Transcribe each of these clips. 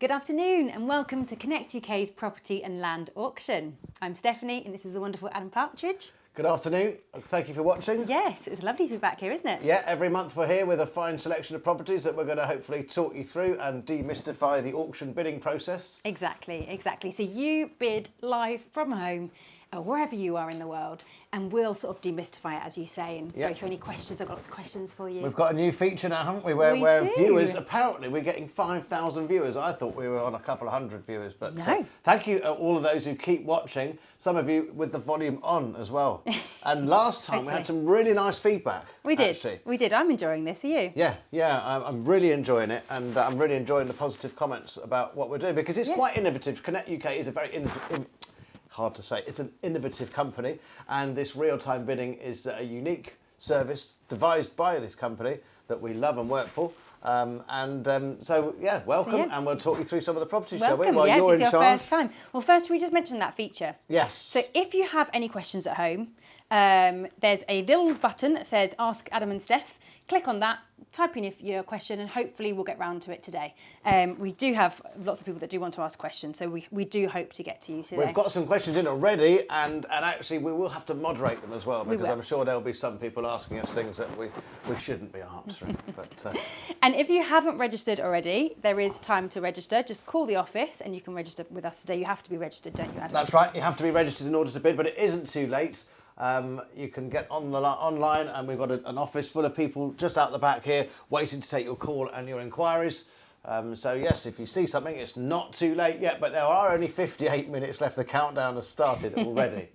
Good afternoon and welcome to Connect UK's property and land auction. I'm Stephanie and this is the wonderful Adam Partridge. Good afternoon, thank you for watching. Yes, it's lovely to be back here, isn't it? Yeah, every month we're here with a fine selection of properties that we're going to hopefully talk you through and demystify the auction bidding process. Exactly. So you bid live from home, wherever you are in the world, and we'll sort of demystify it, as you say, and go through any questions. I've got lots of questions for you. We've got a new feature now, haven't we? Where viewers, apparently we're getting 5,000 viewers. I thought we were on a couple of hundred viewers, but no. Thank you all of those who keep watching, some of you with the volume on as well. And last time we had some really nice feedback. We did. I'm enjoying this, are you? Yeah, I'm really enjoying it, and I'm really enjoying the positive comments about what we're doing, because it's quite innovative. Connect UK is a very innovative, hard to say, it's an innovative company, and this real-time bidding is a unique service devised by this company that we love and work for. So welcome, and we'll talk you through some of the properties, shall we? Welcome, You're in it's your charge. first time. Well, first we just mentioned that feature. Yes. So if you have any questions at home, there's a little button that says Ask Adam and Steph. Click on that, type in your question, and hopefully we'll get round to it today. We do have lots of people that do want to ask questions, so we do hope to get to you today. We've got some questions in already, and actually we will have to moderate them as well, because I'm sure there'll be some people asking us things that we shouldn't be answering. And if you haven't registered already, there is time to register. Just call the office and you can register with us today. You have to be registered, don't you, Adam? That's right, you have to be registered in order to bid, but it isn't too late. You can get online, and we've got an office full of people just out the back here waiting to take your call and your inquiries. So yes, if you see something, it's not too late yet, but there are only 58 minutes left. The countdown has started already.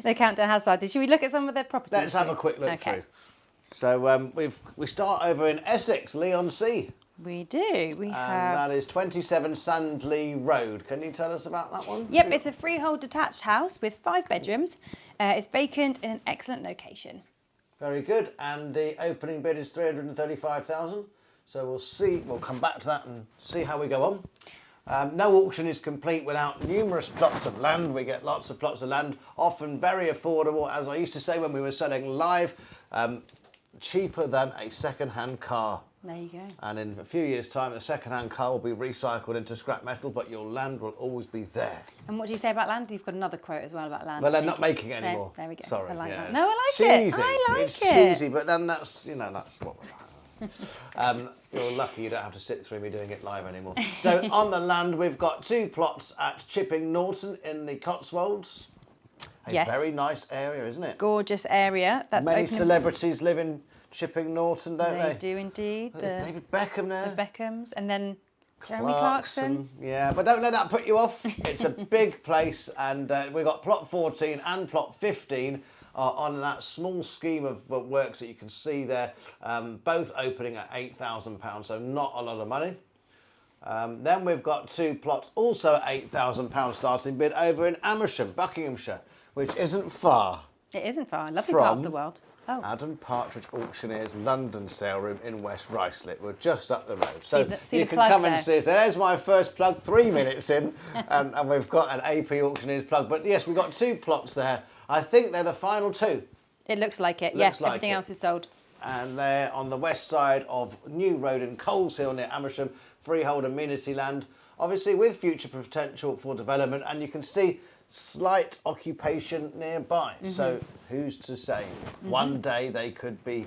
The countdown has started. Should we look at some of the properties? Let's have a quick look through. So we start over in Essex, Leigh-on-Sea. We do. We have. And that is 27 Sandley Road. Can you tell us about that one? Yep, it's a freehold detached house with 5 bedrooms. It's vacant in an excellent location. Very good. And the opening bid is 335,000. So we'll see. We'll come back to that and see how we go on. No auction is complete without numerous plots of land. We get lots of plots of land, often very affordable, as I used to say when we were selling live, cheaper than a second-hand car. There you go. And in a few years' time, a second-hand car will be recycled into scrap metal, but your land will always be there. And what do you say about land? You've got another quote as well about land. Well, they're not making it anymore. There we go. Sorry. I like yeah. that. No, I like cheesy. it. I like it's it. It's cheesy, but then that's what we're like. You're lucky you don't have to sit through me doing it live anymore. So on the land, we've got 2 plots at Chipping Norton in the Cotswolds. A very nice area, isn't it? Gorgeous area. That's many celebrities live in Chipping Norton, don't they? They do indeed. There's David Beckham there. The Beckhams, and then Jeremy Clarkson. Yeah, but don't let that put you off. It's a big place, and we've got plot 14 and plot 15 on that small scheme of works that you can see there, both opening at £8,000, so not a lot of money. Then we've got 2 plots also at £8,000 starting bid over in Amersham, Buckinghamshire, which isn't far. It isn't far. A lovely part of the world. Oh. Adam Partridge Auctioneers London sale room in West Ruislip. We're just up the road. So you can come and see us. There's my first plug, 3 minutes in, and we've got an AP Auctioneers plug. But yes, we've got 2 plots there. I think they're the final 2. It looks like it, yeah. Everything else is sold. And they're on the west side of New Road in Coles Hill near Amersham, freehold amenity land, obviously with future potential for development, and you can see slight occupation nearby. So who's to say one day they could be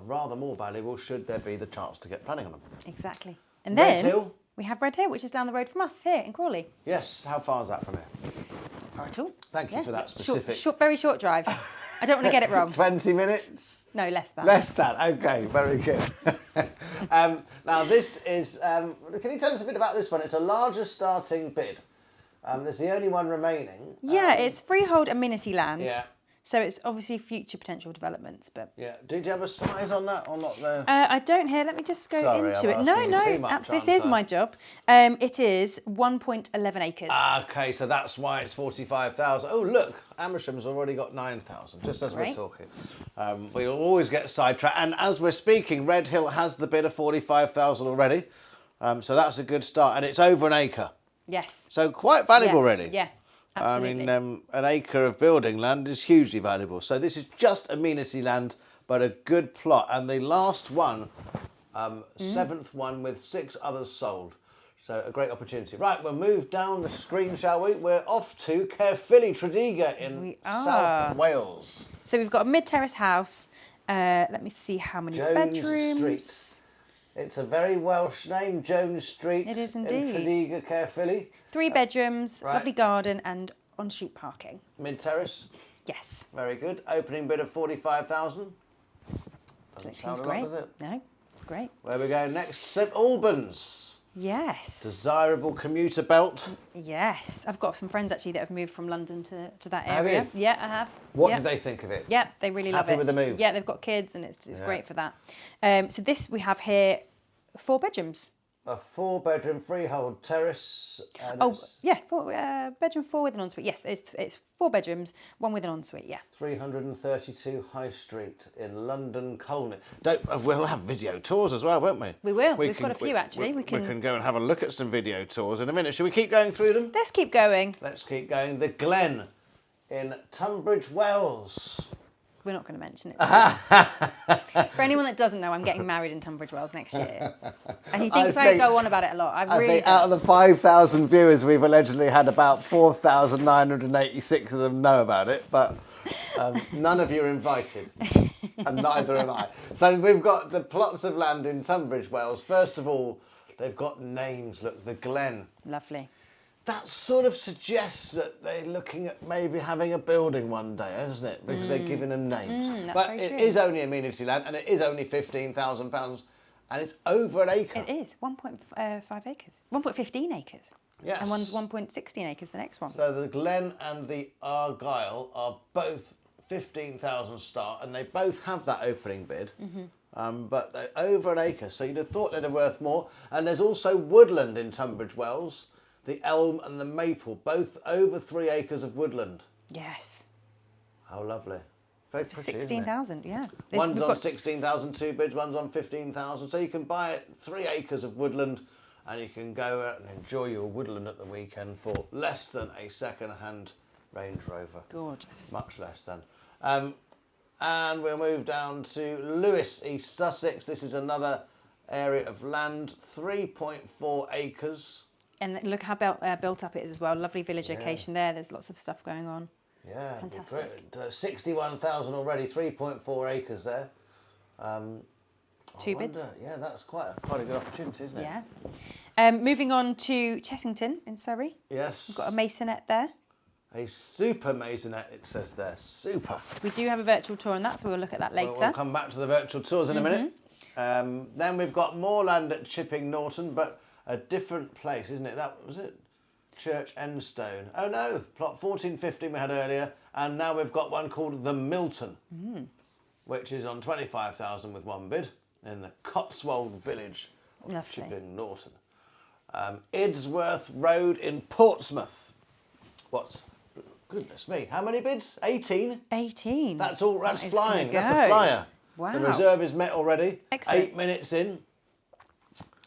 rather more valuable should there be the chance to get planning on them. Exactly. And then we have Red Hill, which is down the road from us here in Crawley. Yes, how far is that from here? Not far at all. Thank you for that specific. Very short drive. I don't want to get it wrong. 20 minutes? No, less than. Less than, okay, very good. Now this is, can you tell us a bit about this one? It's a larger starting bid. There's the only one remaining. Yeah, it's freehold amenity land. Yeah. So it's obviously future potential developments, but... Yeah. Did you have a size on that or not there? I don't here. Let me just go into it. No, this is my job. It is 1.11 acres. Okay, so that's why it's 45,000. Oh, look, Amersham's already got 9,000, just as we're talking. We'll always get sidetracked. And as we're speaking, Red Hill has the bid of 45,000 already. So that's a good start. And it's over an acre. Yes. So quite valuable, really. Yeah. Absolutely. I mean, an acre of building land is hugely valuable. So this is just amenity land, but a good plot. And the last one, 7th one with 6 others sold. So a great opportunity. Right, we'll move down the screen, shall we? We're off to Caerphilly, Tredegar in South Wales. So we've got a mid-terrace house. Let me see how many Jones bedrooms. Street. It's a very Welsh name, Jones Street. It is indeed. In Tredegar, Caerphilly. 3 bedrooms, right. lovely garden and on-street parking. Mid-terrace. Yes. Very good. Opening bid of 45,000. So it seems great. Does it? No, great. Where we go next? St Albans. Yes. Desirable commuter belt. Yes. I've got some friends actually that have moved from London to that Have area. you? Yeah, I have. What yep. did they think of it? Yeah, they really love it. Happy with the move? Yeah, they've got kids and it's great for that. So this we have here 4 bedrooms. A 4-bedroom freehold terrace. And Yeah, 4 bedroom, 4 with an ensuite. Yes, it's 4 bedrooms, 1 with an ensuite. Yeah. 332 High Street in London, Colney. We'll have video tours as well, won't we? We will. We've got a few actually. We can go and have a look at some video tours in a minute. Should we keep going through them? Let's keep going. Let's keep going. The Glen in Tunbridge Wells. We're not going to mention it. For anyone that doesn't know, I'm getting married in Tunbridge Wells next year. And he thinks I go on about it a lot. I really think out of the 5,000 viewers we've allegedly had, about 4,986 of them know about it, but none of you are invited, and neither am I. So we've got the plots of land in Tunbridge Wells. First of all, they've got names. Look, the Glen. Lovely. That sort of suggests that they're looking at maybe having a building one day, isn't it? Because they're giving them names. But it is only amenity land, and it is only £15,000, and it's over an acre. It is 1.5 acres, 1.15 acres. Yes. And one's 1.16 acres, the next one. So the Glen and the Argyle are both 15,000 start, and they both have that opening bid. But they're over an acre, so you'd have thought they'd have worth more. And there's also woodland in Tunbridge Wells. The elm and the maple, both over 3 acres of woodland. Yes. How lovely. Very pretty, 16,000, yeah. One's on 16,000, 2 bids, one's on 15,000. So you can buy it 3 acres of woodland and you can go out and enjoy your woodland at the weekend for less than a second-hand Range Rover. Gorgeous. Much less than. And we'll move down to Lewes, East Sussex. This is another area of land, 3.4 acres. And look how built up it is as well. Lovely village location there. There's lots of stuff going on. Yeah, fantastic. 61,000 already, 3.4 acres there. 2 bids. Yeah, that's quite a good opportunity, isn't it? Yeah. Moving on to Chessington in Surrey. Yes. We've got a masonette there. A super masonette, it says there. Super. We do have a virtual tour on that, so we'll look at that later. We'll come back to the virtual tours in a minute. Then we've got more land at Chipping Norton, but a different place, isn't it? That was it. Church Endstone. Oh no, plot 1415 we had earlier, and now we've got one called the Milton, which is on 25,000 with 1 bid in the Cotswold village of Chipping Norton. Idesworth Road in Portsmouth. Goodness me, how many bids? 18? 18. That's all. That's flying. Go. That's a flyer. Wow. The reserve is met already. Excellent. 8 minutes in.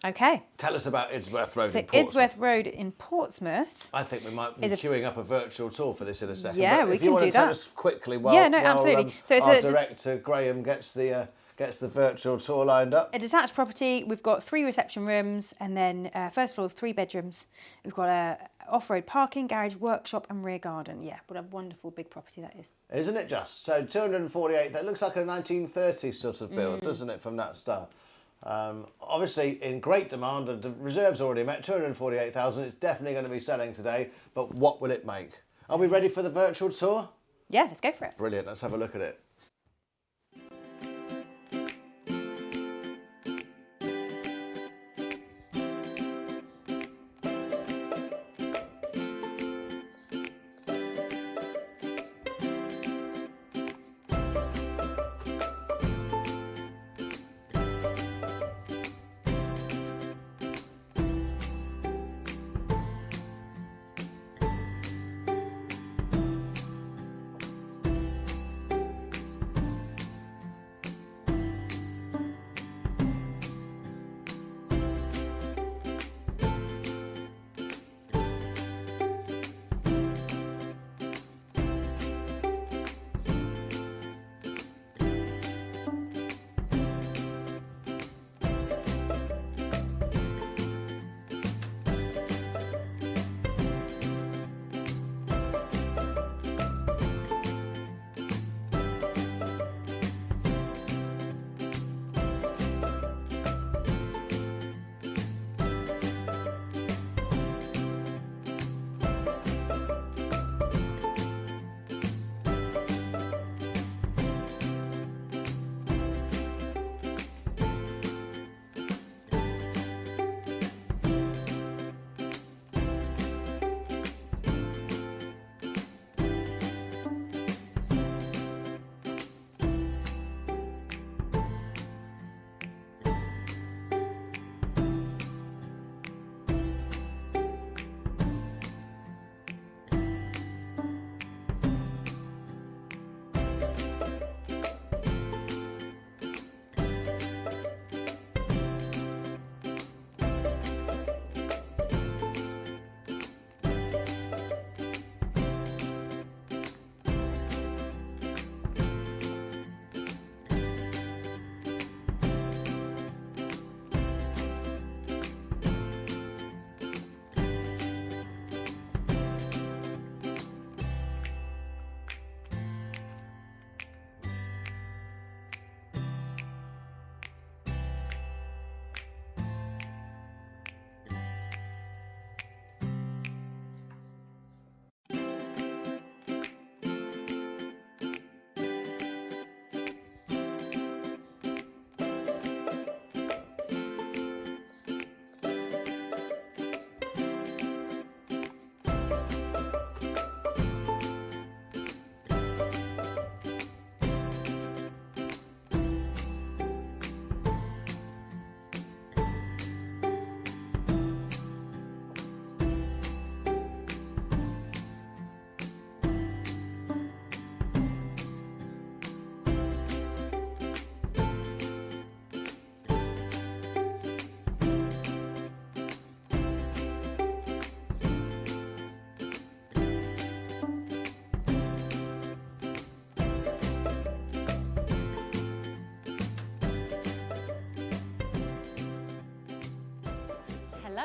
Okay. Tell us about Idesworth Road so in Portsmouth. Idesworth Road in Portsmouth. I think we might be queuing up a virtual tour for this in a second. Yeah, but we if you can want do to tell that. us quickly while, absolutely. So it's our director Graham gets the virtual tour lined up. A detached property. We've got 3 reception rooms, and then first floor is 3 bedrooms. We've got a off-road parking, garage, workshop, and rear garden. Yeah, what a wonderful big property that is. Isn't it just? So 248. That looks like a 1930s sort of build, doesn't it, from that start? Obviously in great demand, and the reserve's already met. 248,000. It's definitely going to be selling today. But what will it make? Are we ready for the virtual tour? Yeah, let's go for it. Brilliant. Let's have a look at it.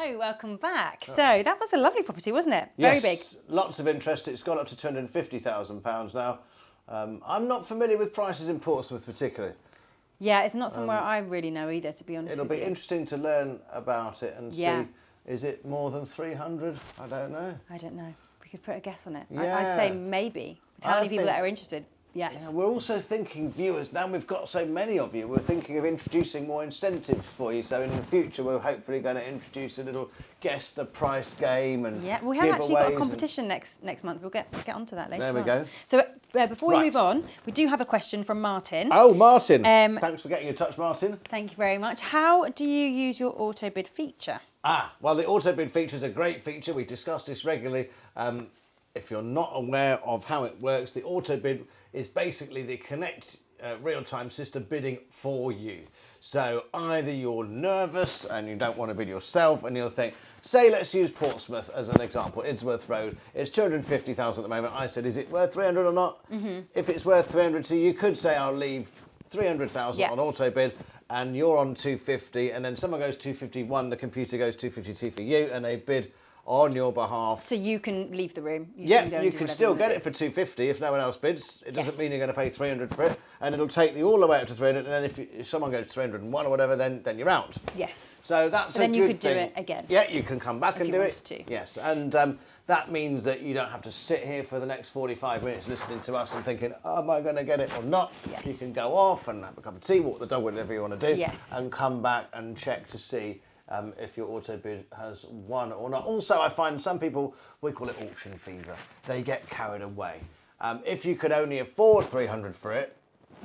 Hello, welcome back. So that was a lovely property, wasn't it? Very big. Lots of interest. It's gone up to £250,000 now. I'm not familiar with prices in Portsmouth particularly. Yeah, it's not somewhere I really know either, to be honest It'll with be you. interesting to learn about it and see, is it more than 300? I don't know. I don't know. We could put a guess on it. Yeah. I'd say maybe. With how many people that are interested? Yes. Yeah, we're also thinking, viewers, now we've got so many of you, we're thinking of introducing more incentives for you. So in the future, we're hopefully going to introduce a little guess the price game and we have actually got a giveaways competition next month. We'll get onto that later. There we go. So before we move on, we do have a question from Martin. Oh, Martin. Thanks for getting in touch, Martin. Thank you very much. How do you use your auto bid feature? Well, the auto bid feature is a great feature. We discuss this regularly. If you're not aware of how it works, the auto bid is basically the Connect real-time system bidding for you. So either you're nervous and you don't want to bid yourself and you'll think, say let's use Portsmouth as an example, Idsworth Road, it's 250,000 at the moment. I said, is it worth 300 or not? Mm-hmm. If it's worth 300 to you, you could say I'll leave 300,000 on auto bid and you're on 250 and then someone goes 251, the computer goes 252 for you and they bid on your behalf. So you can leave the room. You can still get it for 250 if no one else bids. It doesn't mean you're going to pay 300 for it, and it'll take you all the way up to 300. And then if someone goes 301 or whatever, then you're out. Yes. So that's then you could thing. do it again. Yeah, you can come back and do it. To. Yes, and that means that you don't have to sit here for the next 45 minutes listening to us and thinking, oh, am I going to get it or not? Yes. You can go off and have a cup of tea, walk the dog, whatever you want to do, and come back and check to see if your auto bid has won or not. Also, I find some people, we call it auction fever, they get carried away. If you could only afford 300 for it,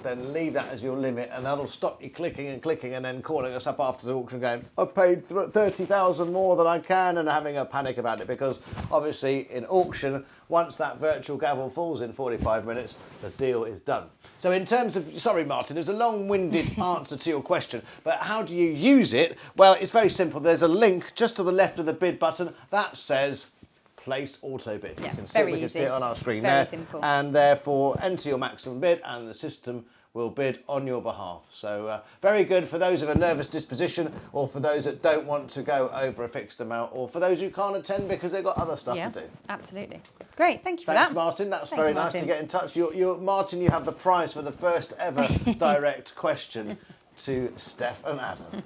then leave that as your limit and that'll stop you clicking and then calling us up after the auction going, I've paid 30,000 more than I can, and having a panic about it, because obviously in auction, once that virtual gavel falls in 45 minutes, the deal is done. So in terms of, sorry Martin, there's a long-winded answer to your question, but how do you use it? Well, it's very simple. There's a link just to the left of the bid button that says place auto bid. Yeah, we can see it on our screen very there. Simple. And therefore enter your maximum bid and the system will bid on your behalf. So very good for those of a nervous disposition, or for those that don't want to go over a fixed amount, or for those who can't attend because they've got other stuff to do. Absolutely. Great, thank you for that. Thanks, Martin. That's very nice to get in touch. Martin, you have the prize for the first ever direct question to Steph and Adam.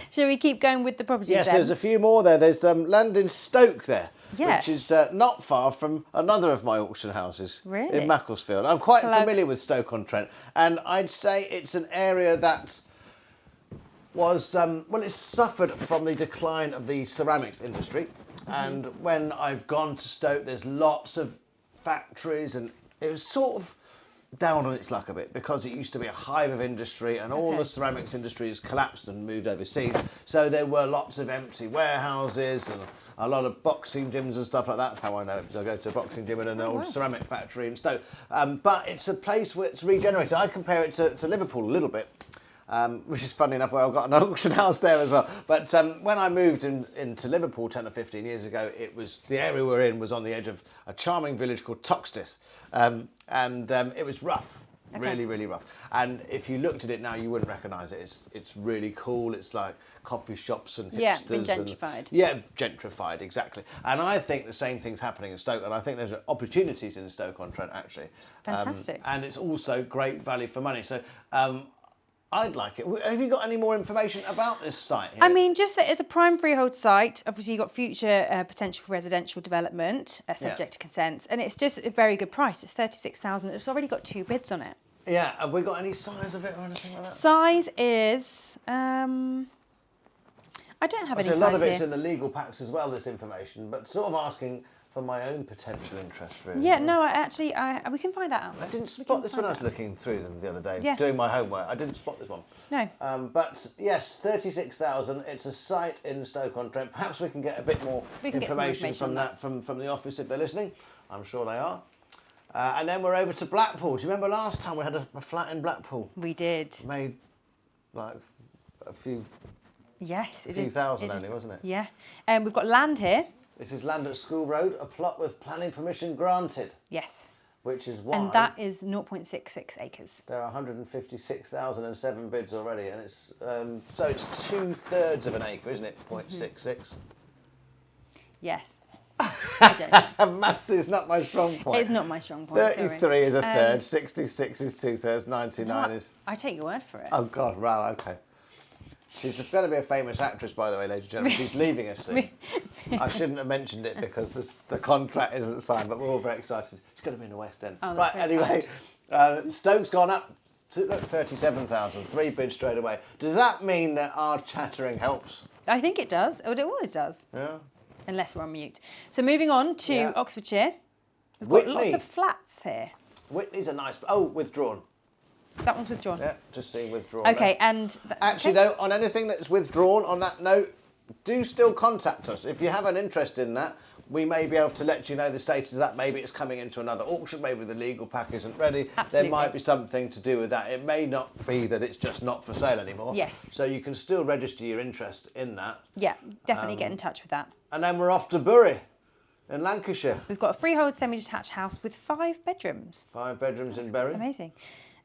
Shall we keep going with the properties Yes, then? there's a few more there. There's land in Stoke there. Yes. Which is not far from another of my auction houses in Macclesfield. I'm quite familiar with Stoke-on-Trent, and I'd say it's an area that was, it's suffered from the decline of the ceramics industry. Mm-hmm. And when I've gone to Stoke, there's lots of factories, and it was sort of down on its luck a bit because it used to be a hive of industry, and all the ceramics industry has collapsed and moved overseas. So there were lots of empty warehouses and a lot of boxing gyms and stuff like that. That's how I know it, because I go to a boxing gym in an old ceramic factory in Stoke. But it's a place where it's regenerated. I compare it to Liverpool a little bit, which is funny enough, where I've got an auction house there as well. But when I moved into Liverpool 10 or 15 years ago, it was, the area we're in was on the edge of a charming village called Toxteth. And it was rough. Really, really rough. And if you looked at it now, you wouldn't recognise it. It's really cool. It's like coffee shops and hipsters. Yeah, been gentrified. Gentrified, exactly. And I think the same thing's happening in Stoke, and I think there's opportunities in Stoke-on-Trent, actually. Fantastic. And it's also great value for money. So I'd like it. Have you got any more information about this site here? I mean, just that it's a prime freehold site. Obviously, you've got future potential for residential development, subject to consent, and it's just a very good price. It's 36,000. It's already got 2 bids on it. Yeah, have we got any size of it or anything like that? Size is, I don't have any size here. A lot of it's in the legal packs as well, this information, but sort of asking for my own potential interest, really. Yeah, no, we can find out. I didn't spot this when I was looking through them the other day, doing my homework. I didn't spot this one. No. But yes, 36,000. It's a site in Stoke-on-Trent. Perhaps we can get a bit more information from that from the office if they're listening. I'm sure they are. And then we're over to Blackpool. Do you remember last time we had a flat in Blackpool? We did. Made like a few. Yes, a few thousand only, wasn't it? Yeah. We've got land here. This is land at School Road, a plot with planning permission granted. Yes. Which is why... And that is 0.66 acres. There are 156,007 bids already, and it's so it's 2/3 of an acre, isn't it? 0.66. Yes. I don't know. Maths is not my strong point. It's not my strong point. 33 sorry. is a third, 66 is 2/3, 99 is... I take your word for it. Oh God, wow, okay. She's going to be a famous actress, by the way, ladies and gentlemen. She's leaving us soon. I shouldn't have mentioned it because the contract isn't signed, but we're all very excited. She's going to be in the West End. Oh, right, anyway, Stoke's gone up to 37,000, 3 bids straight away. Does that mean that our chattering helps? I think it does. It always does. Yeah. Unless we're on mute. So moving on to Yeah. Oxfordshire. We've got Whitney. lots of flats here. Whitney's a nice... Oh, withdrawn. That one's withdrawn. Yeah, just seeing withdrawn. Okay, there. and... Actually, though, on anything that's withdrawn, on that note, do still contact us. If you have an interest in that, we may be able to let you know the status of that. Maybe it's coming into another auction. Maybe the legal pack isn't ready. Absolutely. There might be something to do with that. It may not be that it's just not for sale anymore. Yes. So you can still register your interest in that. Yeah, definitely get in touch with that. And then we're off to Bury in Lancashire. We've got a freehold semi-detached house with 5 bedrooms. 5 bedrooms in Bury. Amazing.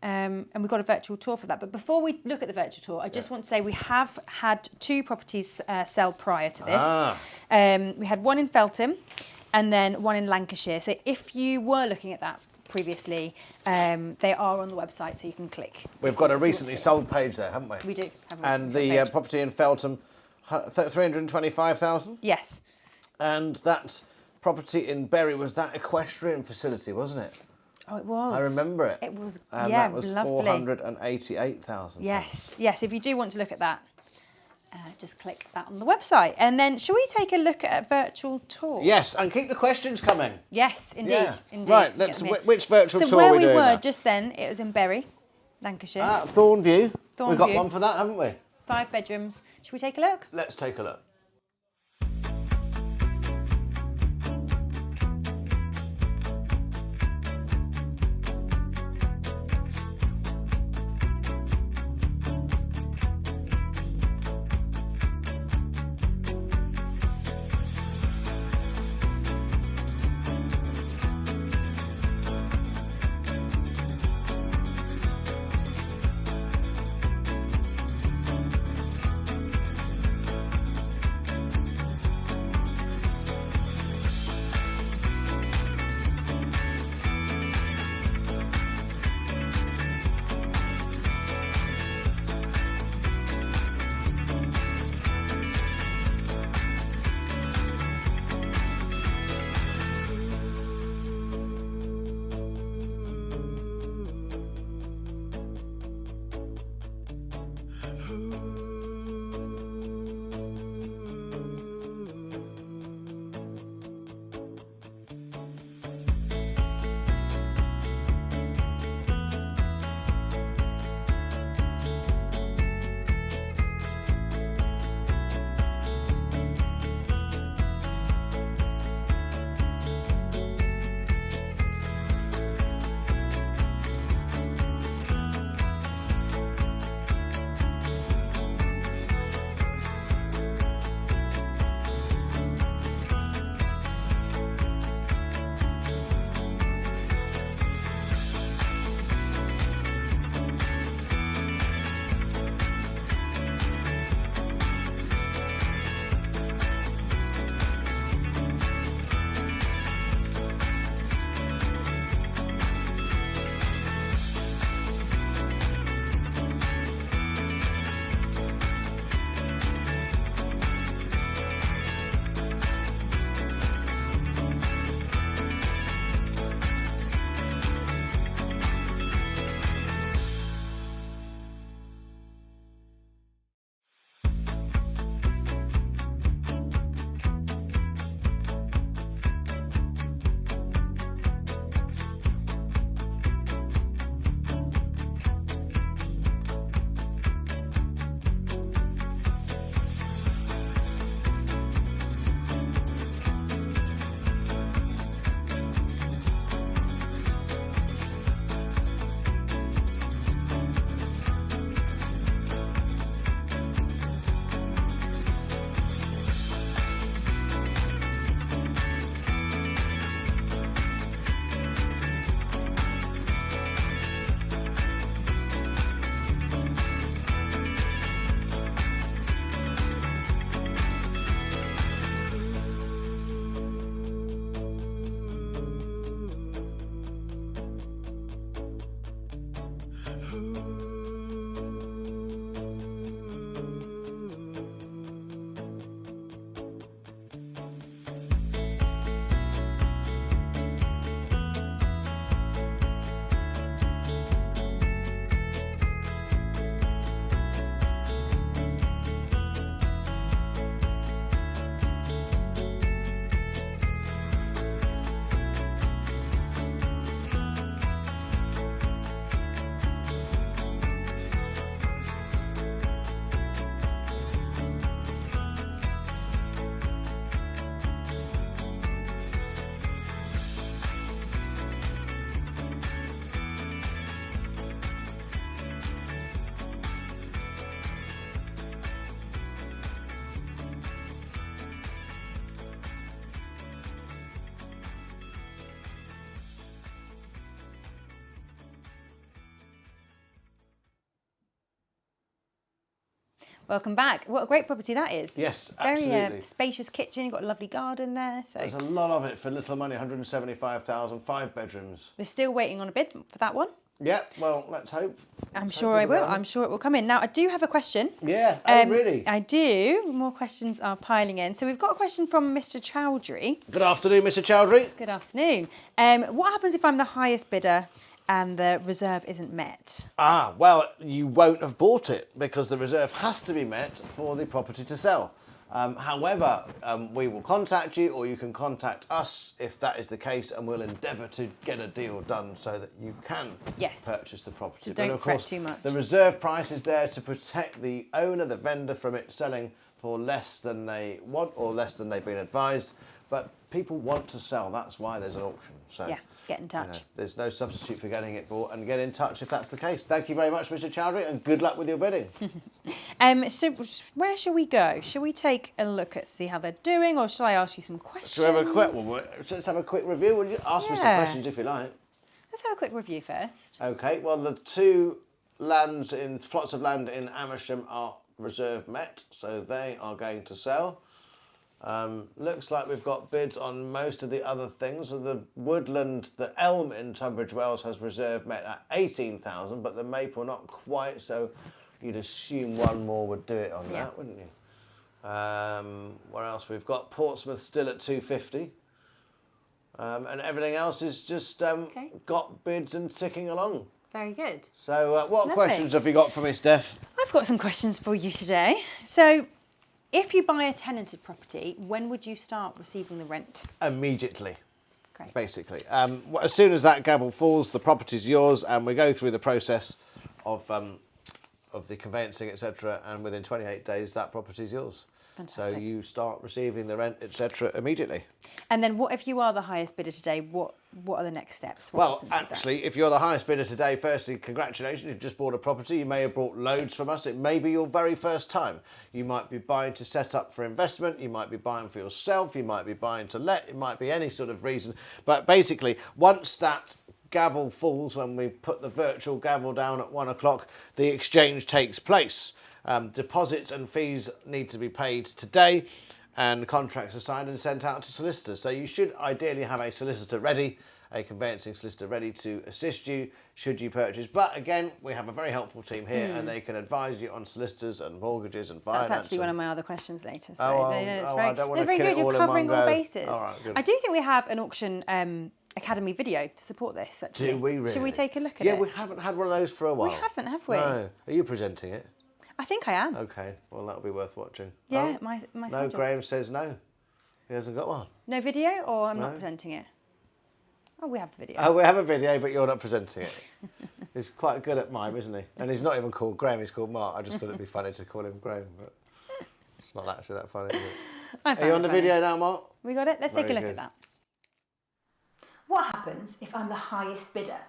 And we've got a virtual tour for that. But before we look at the virtual tour, I just want to say we have had 2 properties sell prior to this. We had one in Feltham and then one in Lancashire. So if you were looking at that previously, they are on the website, so you can click. We've got a recently sold page there, haven't we? We do. Have a And recently the sold page. property in Feltham, 325,000. Yes. And that property in Bury was that equestrian facility, wasn't it? Oh, it was. I remember it. It was, And yeah, that was lovely. 488,000. Yes, yes. If you do want to look at that, just click that on the website. And then, shall we take a look at a virtual tour? Yes, and keep the questions coming. Yes, indeed, Yeah. indeed. Right, Get let's. them in. Which virtual So tour where are we we doing were now? just then, it was in Bury, Lancashire. Thornview. We've got Thornview. one for that, haven't we? 5 bedrooms. Should we take a look? Let's take a look. Welcome back. What a great property that is. Yes, Very absolutely. spacious kitchen. You've got a lovely garden there. So There's a lot of it for little money, 175,000, 5 bedrooms. we're still waiting on a bid for that one. Yeah, well, let's hope. I'm sure I will. I'm sure it will come in. Now, I do have a question. Yeah, oh, really? I do. More questions are piling in. So we've got a question from Mr. Chowdhury. Good afternoon, Mr. Chowdhury. Good afternoon. What happens if I'm the highest bidder and the reserve isn't met? Well, you won't have bought it because the reserve has to be met for the property to sell. However, we will contact you, or you can contact us if that is the case, and we'll endeavour to get a deal done so that you can purchase the property. So don't fret too much. The reserve price is there to protect the owner, the vendor, from it selling for less than they want or less than they've been advised. But people want to sell. That's why there's an auction. So yeah, get in touch. There's no substitute for getting it bought, and get in touch if that's the case. Thank you very much, Mr. Chowdhury, and good luck with your bidding. So where shall we go? Shall we take a look at see how they're doing, or shall I ask you some questions? Let's have a quick review. Will you ask me some questions if you like? Let's have a quick review first. Okay. Well, the two plots of land in Amersham are reserve met, so they are going to sell. Looks like we've got bids on most of the other things. So the woodland, the elm in Tunbridge Wells has reserve met at 18,000, but the maple not quite. So you'd assume one more would do it on that, wouldn't you? Where else? We've got Portsmouth still at 250, and everything else is just got bids and ticking along. Very good. So what questions have you got for me, Steph? I've got some questions for you today. So, if you buy a tenanted property, when would you start receiving the rent? Immediately. Great. Basically. As soon as that gavel falls, the property's yours, and we go through the process of the conveyancing, etc., and within 28 days, that property's yours. Fantastic. So you start receiving the rent, etc., immediately. And then what if you are the highest bidder today? What are the next steps? Well, actually, if you're the highest bidder today, firstly, congratulations, you've just bought a property. You may have bought loads from us. It may be your very first time. You might be buying to set up for investment. You might be buying for yourself. You might be buying to let. It might be any sort of reason. But basically, once that gavel falls, when we put the virtual gavel down at 1 o'clock, the exchange takes place. Deposits and fees need to be paid today, and contracts are signed and sent out to solicitors. So you should ideally have a solicitor ready, a conveyancing solicitor ready to assist you should you purchase. But again, we have a very helpful team here, and they can advise you on solicitors and mortgages and finance. That's actually one of my other questions later. So I don't want to kill good. it all You're in one covering all go. bases. All right, good. I do think we have an auction academy video to support this. Actually, Do we really? Should we take a look at it? Yeah, we haven't had one of those for a while. We haven't, have we? No. Are you presenting it? I think I am. Okay, well that'll be worth watching. Yeah, Oh, my no, schedule. Graham says no. He hasn't got one. No video, or I'm No. not presenting it? Oh, we have the video. Oh, we have a video, but you're not presenting it. He's quite good at mime, isn't he? And he's not even called Graham, he's called Mark. I just thought it'd be funny to call him Graham, but it's not actually that funny, is it? Are you on the video now, Mark? We got it? Let's take a Very look good. at that. What happens if I'm the highest bidder?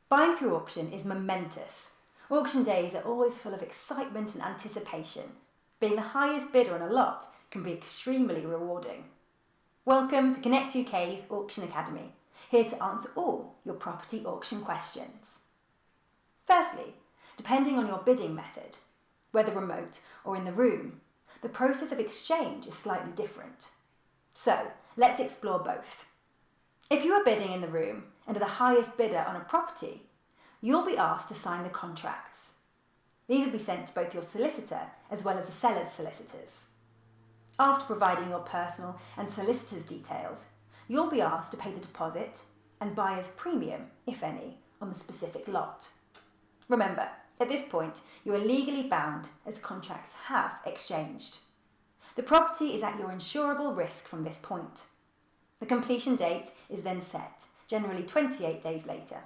Buying through auction is momentous. Auction days are always full of excitement and anticipation. Being the highest bidder on a lot can be extremely rewarding. Welcome to Connect UK's Auction Academy, here to answer all your property auction questions. Firstly, depending on your bidding method, whether remote or in the room, the process of exchange is slightly different. So, let's explore both. If you are bidding in the room and are the highest bidder on a property, you'll be asked to sign the contracts. These will be sent to both your solicitor as well as the seller's solicitors. After providing your personal and solicitor's details, you'll be asked to pay the deposit and buyer's premium, if any, on the specific lot. Remember, at this point, you are legally bound as contracts have exchanged. The property is at your insurable risk from this point. The completion date is then set, generally 28 days later.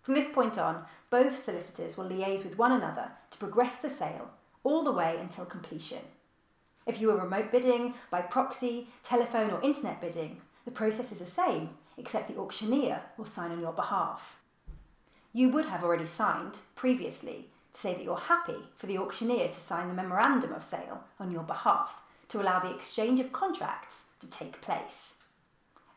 From this point on, both solicitors will liaise with one another to progress the sale all the way until completion. If you are remote bidding, by proxy, telephone or internet bidding, the process is the same, except the auctioneer will sign on your behalf. You would have already signed previously to say that you're happy for the auctioneer to sign the memorandum of sale on your behalf to allow the exchange of contracts to take place.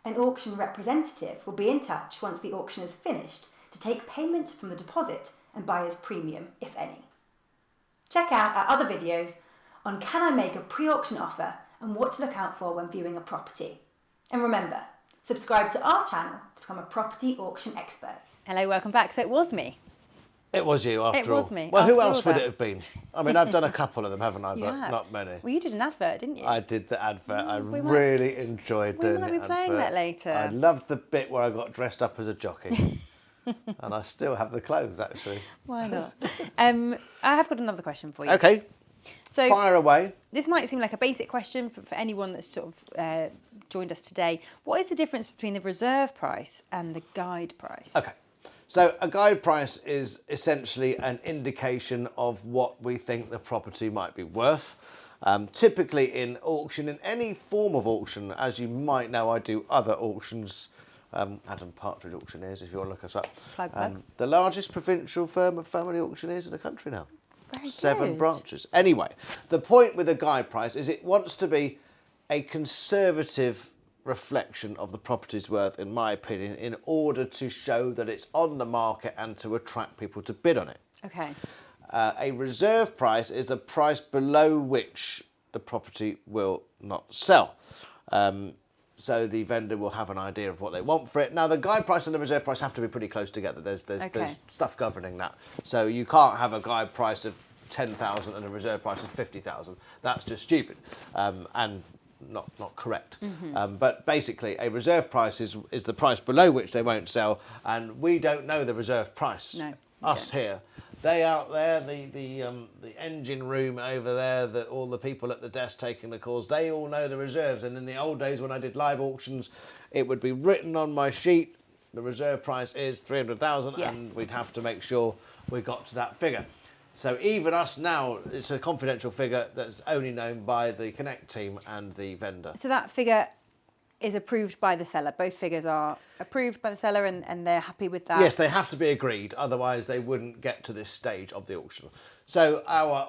An auction representative will be in touch once the auction is finished to take payment from the deposit and buyer's premium, if any. Check out our other videos on can I make a pre-auction offer and what to look out for when viewing a property. And remember, subscribe to our channel to become a property auction expert. Hello, welcome back. So it was me. It was you, after all. It was me. Well, who after else all would that. it have been? I mean, I've done a couple of them, haven't I? You But have. not many. Well, you did an advert, didn't you? I did the advert. I we might- really enjoyed we doing might the be playing advert. that later. I loved the bit where I got dressed up as a jockey. And I still have the clothes, actually. Why not? I have got another question for you. Okay, So fire away. this might seem like a basic question for anyone that's sort of joined us today. What is the difference between the reserve price and the guide price? Okay. So a guide price is essentially an indication of what we think the property might be worth. Typically in auction, in any form of auction, as you might know, I do other auctions. Adam Partridge Auctioneers, if you want to look us up. Plug. The largest provincial firm of family auctioneers in the country now. Very 7 good. branches. Anyway, the point with a guide price is it wants to be a conservative reflection of the property's worth, in my opinion, in order to show that it's on the market and to attract people to bid on it. Okay. A reserve price is a price below which the property will not sell. So the vendor will have an idea of what they want for it. Now, the guide price and the reserve price have to be pretty close together. There's Okay. stuff governing that. So you can't have a guide price of 10,000 and a reserve price of 50,000. That's just stupid and not correct. But basically, a reserve price is the price below which they won't sell, and we don't know the reserve price. No, we Us don't. here. They out there, the engine room over there, all the people at the desk taking the calls, they all know the reserves. And in the old days when I did live auctions, it would be written on my sheet, the reserve price is 300,000, Yes. and we'd have to make sure we got to that figure. So even us now, it's a confidential figure that's only known by the Connect team and the vendor. So that figure is approved by the seller. Both figures are approved by the seller and they're happy with that. Yes, they have to be agreed, otherwise they wouldn't get to this stage of the auction. So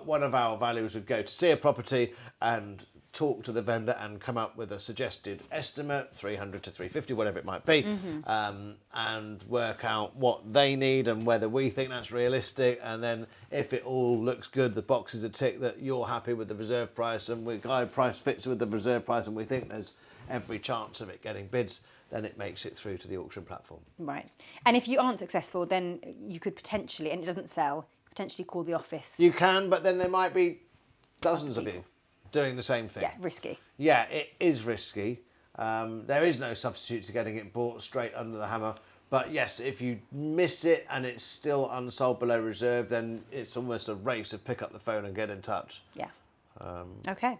one of our valuers would go to see a property and talk to the vendor and come up with a suggested estimate, 300 to 350, whatever it might be, and work out what they need and whether we think that's realistic. And then if it all looks good, the boxes are ticked that you're happy with the reserve price and the guide price fits with the reserve price, and we think there's every chance of it getting bids, then it makes it through to the auction platform. Right. And if you aren't successful, then you could potentially, and it doesn't sell, potentially call the office. You can, but then there might be dozens of you doing the same thing. Yeah, risky. Yeah, it is risky. There is no substitute to getting it bought straight under the hammer. But yes, if you miss it and it's still unsold below reserve, then it's almost a race to pick up the phone and get in touch. Yeah. Okay.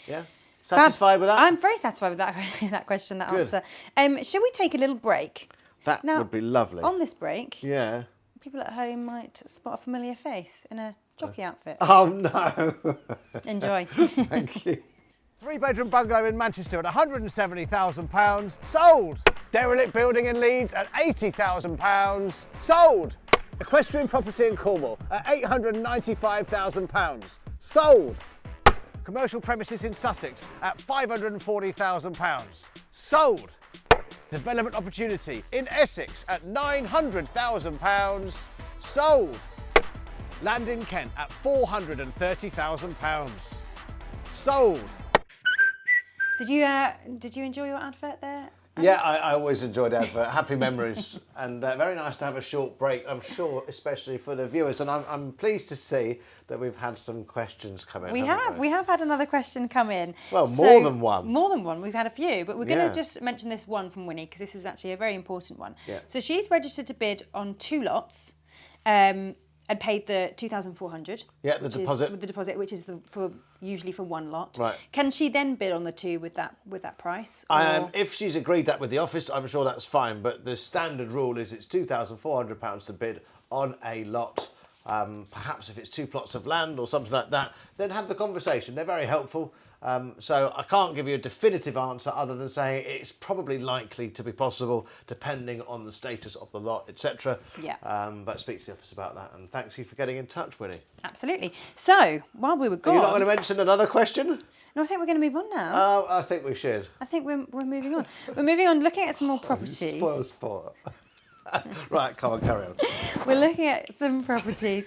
Yeah? Satisfied with that? I'm very satisfied with that that question, that Good. answer. Shall we take a little break? That Now, would be lovely. On this break, Yeah. people at home might spot a familiar face in a jockey outfit. Oh no. Enjoy. Thank you. 3-bedroom bungalow in Manchester at £170,000. Sold. Derelict building in Leeds at £80,000. Sold. Equestrian property in Cornwall at £895,000. Sold. Commercial premises in Sussex at £540,000. Sold. Development opportunity in Essex at £900,000. Sold. Land in Kent at £430,000. Sold. Did you enjoy your advert there? Yeah, I always enjoyed advert. Happy memories, and very nice to have a short break, I'm sure, especially for the viewers. And I'm pleased to see that we've had some questions come in. We haven't have had another question come in. Well, more than one. More than one. We've had a few, but we're going Yeah. to just mention this one from Winnie because this is actually a very important one. Yeah. So she's registered to bid on 2 lots, and paid the 2,400. Yeah, the deposit. With the deposit, which is usually for 1 lot. Right. Can she then bid on the 2 with that price? or- If she's agreed that with the office, I'm sure that's fine. But the standard rule is it's £2,400 to bid on a lot. Perhaps if it's 2 plots of land or something like that, then have the conversation. They're very helpful. So I can't give you a definitive answer other than saying it's probably likely to be possible depending on the status of the lot, etc. Yeah. But speak to the office about that. And thanks you for getting in touch, Winnie. Absolutely. So while we were Are gone, you not going to mention another question? no, I think we're going to move on now. Oh, I think we should. I think we're moving on. We're moving on, looking at some more properties. Spoil sport. Right, come on, carry on. We're looking at some properties.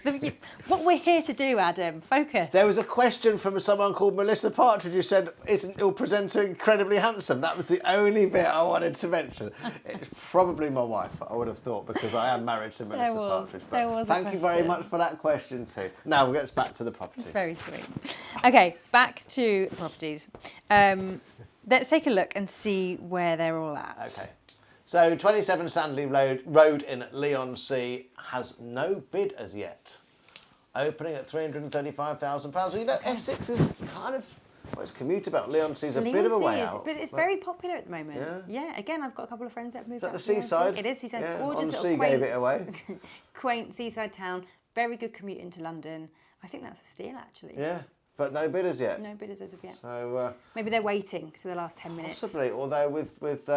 What we're here to do, Adam, focus. There was a question from someone called Melissa Partridge who said, isn't your presenter incredibly handsome? That was the only bit I wanted to mention. It's probably my wife, I would have thought, because I am married to Melissa Partridge. But there was a thank you very question. much for that question too. Now we'll get back to the property. It's very sweet. Okay, back to properties. Let's take a look and see where they're all at. Okay. So 27 Sandley Road in Leigh-on-Sea has no bid as yet. Opening at £335,000. You know, Essex is kind of, well, it's commutable. Leigh-on-Sea is a bit of a way out. But it's very popular at the moment. Yeah, again, I've got a couple of friends that have moved Is that out the to Leigh-on-Sea. seaside? It is seaside. Yeah, Gorgeous On little Sea quaint, gave it away. quaint seaside town. Very good commute into London. I think that's a steal, actually. Yeah, but no bidders yet. No bidders as of yet. So maybe they're waiting for the last 10 minutes. possibly, although with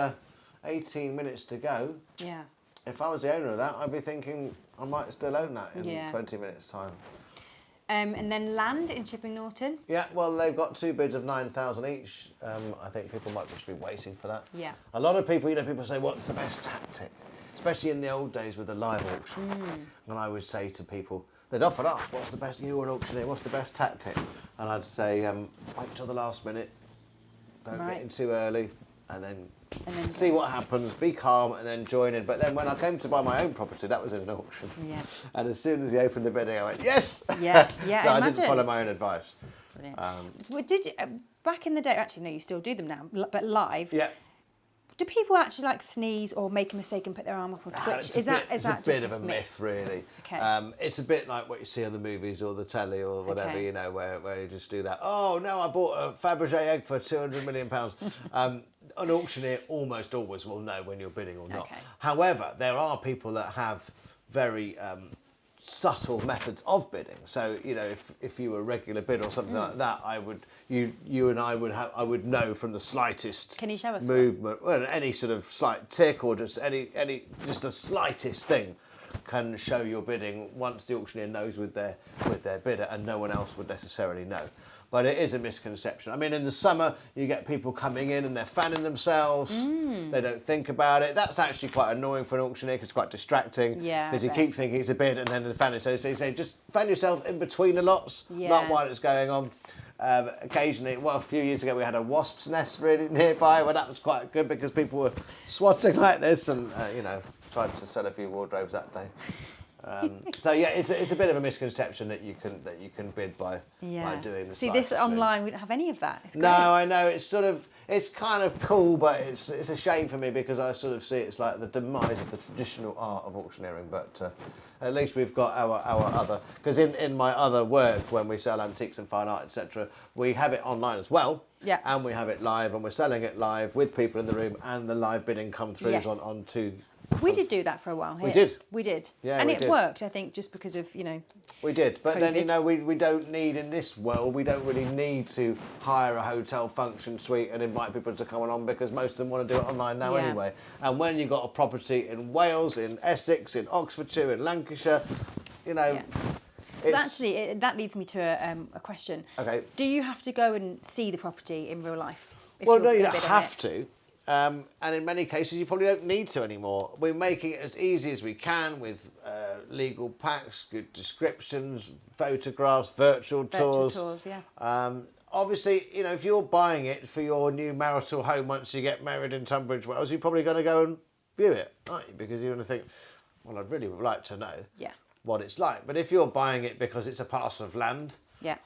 18 minutes to go, Yeah. if I was the owner of that, I'd be thinking I might still own that in Yeah. 20 minutes' time. And then land in Chipping Norton. Yeah, well, they've got two bids of 9,000 each. I think people might just be waiting for that. Yeah. A lot of people, people say, what's the best tactic? Especially in the old days with the live auction. And I would say to people, they'd often ask, what's the best, you were an auctioneer, what's the best tactic? And I'd say, wait till the last minute, don't get in too early, and then see what happens, be calm, and then join in. But then when I came to buy my own property, that was in an auction. Yeah. And as soon as he opened the bidding, I went, yes! Yeah, So I imagine. didn't follow my own advice. Brilliant. Well, did you, back in the day, actually, no, you still do them now, but live. Yeah. Do people actually like sneeze or make a mistake and put their arm up on Twitch? It's a bit of a myth, really. Okay. It's a bit like what you see on the movies or the telly or whatever, Okay. where you just do that. Oh, no, I bought a Fabergé egg for £200 million. An auctioneer almost always will know when you're bidding or not. Okay. However, there are people that have very subtle methods of bidding. So, if you were a regular bidder or something like that, I would know from the slightest Can you show us movement, well, any sort of slight tick or just just the slightest thing can show your bidding once the auctioneer knows with their bidder, and no one else would necessarily know. But it is a misconception. I mean, in the summer, you get people coming in and they're fanning themselves. They don't think about it. That's actually quite annoying for an auctioneer because it's quite distracting. Yeah, Because you I keep thinking it's a bid and then the fanning. So you say, just fan yourself in between the lots, not while it's going on. Occasionally, a few years ago, we had a wasp's nest really nearby. Well, that was quite good because people were swatting like this and, tried to sell a few wardrobes that day. So yeah, it's a bit of a misconception that you can bid by doing the. See, this online, we don't have any of that. It's great. No, I know it's kind of cool, but it's a shame for me because I sort of see it's like the demise of the traditional art of auctioneering. But at least we've got our other, because in my other work when we sell antiques and fine art, etc., we have it online as well. Yeah. And we have it live, and we're selling it live with people in the room, and the live bidding come through onto. We did do that for a while here. We did. Yeah, and we it did. worked, I think, just because of, We did, but COVID. then, we don't need, in this world, we don't really need to hire a hotel function suite and invite people to come on because most of them want to do it online now anyway. And when you've got a property in Wales, in Essex, in Oxfordshire, in Lancashire, Actually, that leads me to a question. Okay. Do you have to go and see the property in real life? Well, no, you don't have to. And in many cases, you probably don't need to anymore. We're making it as easy as we can with legal packs, good descriptions, photographs, virtual tours. Virtual tours, yeah. Obviously, if you're buying it for your new marital home once you get married in Tunbridge Wells, you're probably going to go and view it, aren't you? Because you're going to think, well, I'd really like to know what it's like. But if you're buying it because it's a parcel of land,